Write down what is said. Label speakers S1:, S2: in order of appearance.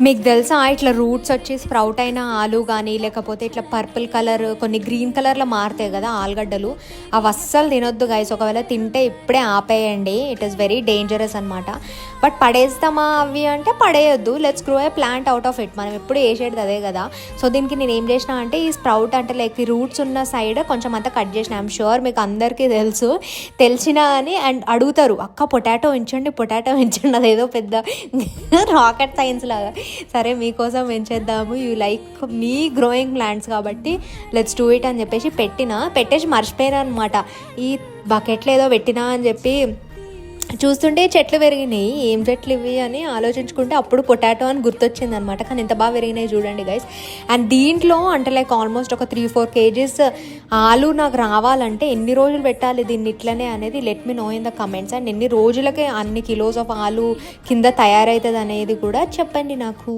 S1: మీకు తెలుసా ఇట్లా రూట్స్ వచ్చి స్ప్రౌట్ అయిన ఆలు కానీ లేకపోతే ఇట్లా పర్పుల్ కలర్ కొన్ని గ్రీన్ కలర్లో మారుతాయి కదా ఆలుగడ్డలు, అవి అస్సలు తినొద్దు గైస్. ఒకవేళ తింటే ఇప్పుడే ఆపేయండి, ఇట్ ఈస్ వెరీ డేంజరస్ అనమాట. బట్ పడేస్తామా అవి అంటే పడేయొద్దు, let's grow a plant out of it. మనం ఎప్పుడు వేసేది అదే కదా. సో దీనికి నేను ఏం చేసిన అంటే ఈ స్ప్రౌట్ అంటే లైక్ ఈ రూట్స్ ఉన్న సైడ్ కొంచెం అంతా కట్ చేసిన. ఐఎమ్ షూర్ మీకు అందరికీ తెలిసినా కానీ అండ్ అడుగుతారు అక్క పొటాటో పెంచండి అదేదో పెద్ద రాకెట్ సైన్స్ లాగా. సరే మీకోసం పెంచేద్దాము, you like me growing plants కాబట్టి లెట్స్ డూ ఇట్ అని చెప్పేసి పెట్టేసి మర్చిపోయినా అనమాట. ఈ బకెట్లో ఏదో పెట్టినా అని చెప్పి చూస్తుంటే చెట్లు పెరిగినాయి. ఏం చెట్లు ఇవి అని ఆలోచించుకుంటే అప్పుడు పొటాటో అని గుర్తొచ్చింది అనమాట. కానీ ఎంత బాగా పెరిగినాయి చూడండి గైస్. అండ్ దీంట్లో అంటే లైక్ ఆల్మోస్ట్ ఒక 3-4 kgs ఆలు నాకు రావాలంటే ఎన్ని రోజులు పెట్టాలి దీన్ని ఇట్లనే అనేది let me know in the comments. And ఎన్ని రోజులకే అన్ని కిలోస్ ఆఫ్ ఆలు కింద తయారవుతుంది అనేది కూడా చెప్పండి నాకు.